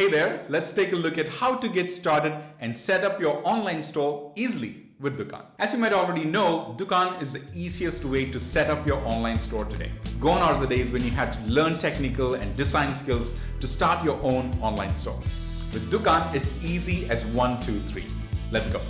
Hey there, let's take a look at how to get started and set up your online store easily with Dukaan. As you might already know, Dukaan is the easiest way to set up your online store today. Gone are the days when you had to learn technical and design skills to start your own online store. With Dukaan, it's easy as 1, 2, 3. Let's go.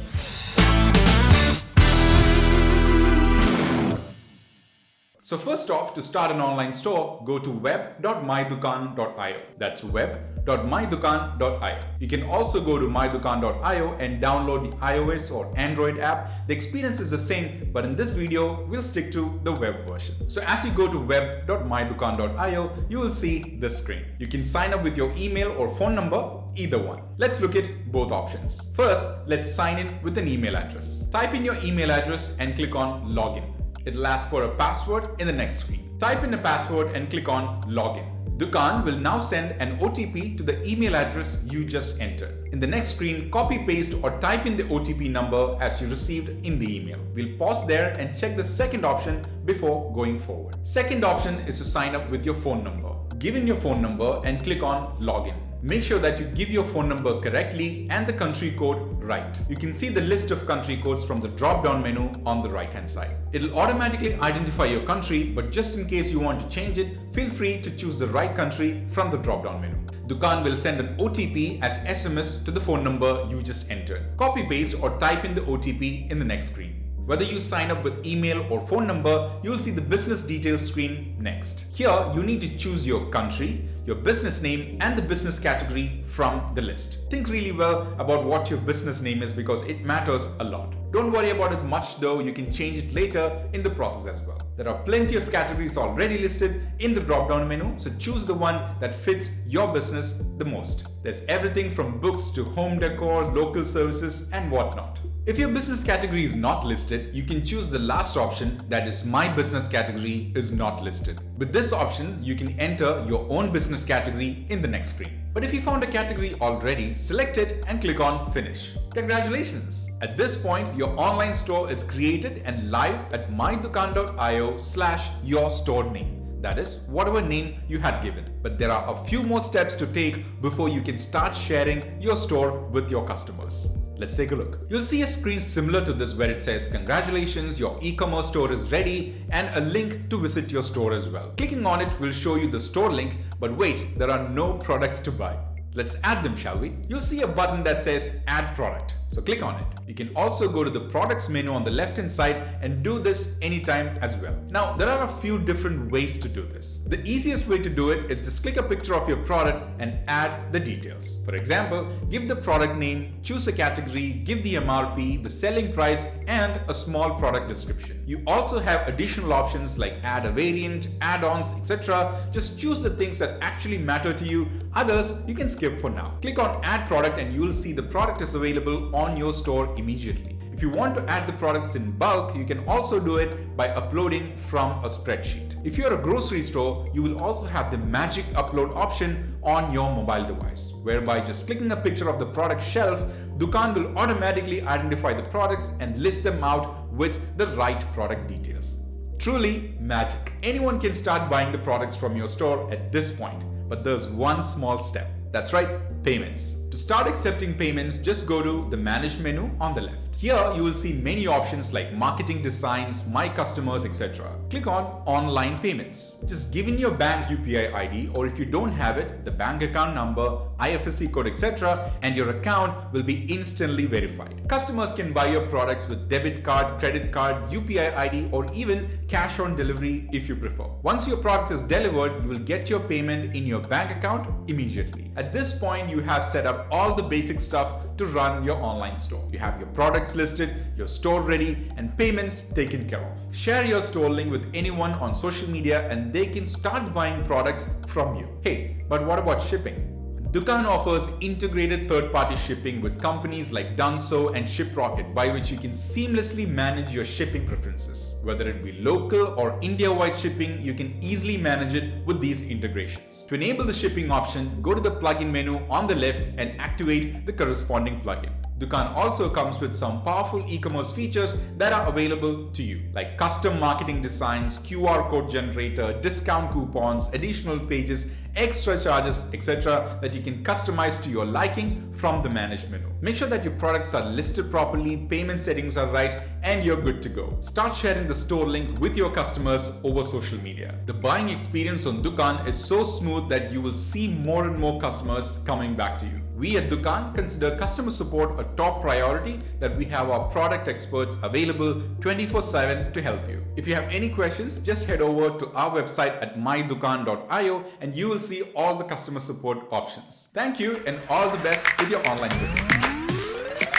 So first off, to start an online store, go to web.mydukaan.io. That's web.mydukaan.io. You can also go to mydukaan.io and download the iOS or Android app. The experience is the same, but in this video, we'll stick to the web version. So as you go to web.mydukaan.io, you will see this screen. You can sign up with your email or phone number, either one. Let's look at both options. First, let's sign in with an email address. Type in your email address and click on Login. It'll ask for a password in the next screen. Type in a password and click on Login. Dukaan will now send an OTP to the email address you just entered. In the next screen, copy, paste or type in the OTP number as you received in the email. We'll pause there and check the second option before going forward. Second option is to sign up with your phone number. Give in your phone number and click on Login. Make sure that you give your phone number correctly and the country code right. You can see the list of country codes from the drop-down menu on the right-hand side. It'll automatically identify your country, but just in case you want to change it, feel free to choose the right country from the drop-down menu. Dukaan will send an OTP as SMS to the phone number you just entered. Copy, paste or type in the OTP in the next screen. Whether you sign up with email or phone number, you will see the business details screen next. Here, you need to choose your country, your business name and the business category from the list. Think really well about what your business name is because it matters a lot. Don't worry about it much though, you can change it later in the process as well. There are plenty of categories already listed in the drop-down menu, so choose the one that fits your business the most. There's everything from books to home decor, local services and whatnot. If your business category is not listed, you can choose the last option, that is my business category is not listed. With this option, you can enter your own business category in the next screen. But if you found a category already, select it and click on Finish. Congratulations! At this point, your online store is created and live at mydukaan.io/your store name. That is, whatever name you had given. But there are a few more steps to take before you can start sharing your store with your customers. Let's take a look. You'll see a screen similar to this where it says, congratulations, your e-commerce store is ready, and a link to visit your store as well. Clicking on it will show you the store link, but wait, there are no products to buy. Let's add them, shall we? You'll see a button that says Add Product. So click on it. You can also go to the products menu on the left-hand side and do this anytime as well. Now, there are a few different ways to do this. The easiest way to do it is just click a picture of your product and add the details. For example, give the product name, choose a category, give the MRP, the selling price, and a small product description. You also have additional options like add a variant, add-ons, etc. Just choose the things that actually matter to you. Others you can skip for now. Click on Add Product and you will see the product is available on your store immediately. If you want to add the products in bulk, you can also do it by uploading from a spreadsheet. If you're a grocery store, you will also have the magic upload option on your mobile device, whereby just clicking a picture of the product shelf, Dukaan will automatically identify the products and list them out with the right product details. Truly magic. Anyone can start buying the products from your store at this point, but there's one small step. That's right, payments. To start accepting payments, just go to the Manage menu on the left. Here you will see many options like marketing designs, my customers, etc. Click on online payments. Just give in your bank UPI ID, or if you don't have it, the bank account number, IFSC code, etc. and your account will be instantly verified. Customers can buy your products with debit card, credit card, UPI ID or even cash on delivery if you prefer. Once your product is delivered, you will get your payment in your bank account immediately. At this point, you have set up all the basic stuff to run your online store. You have your products listed, your store ready, and payments taken care of. Share your store link with anyone on social media and they can start buying products from you. Hey, but what about shipping? Dukaan offers integrated third-party shipping with companies like Dunso and ShipRocket, by which you can seamlessly manage your shipping preferences. Whether it be local or India-wide shipping, you can easily manage it with these integrations. To enable the shipping option, go to the plugin menu on the left and activate the corresponding plugin. Dukaan also comes with some powerful e-commerce features that are available to you, like custom marketing designs, QR code generator, discount coupons, additional pages, extra charges, etc. that you can customize to your liking from the manage menu. Make sure that your products are listed properly, payment settings are right, and you're good to go. Start sharing the store link with your customers over social media. The buying experience on Dukaan is so smooth that you will see more and more customers coming back to you. We at Dukaan consider customer support a top priority, that we have our product experts available 24/7 to help you. If you have any questions, just head over to our website at mydukaan.io and you will see all the customer support options. Thank you and all the best with your online business.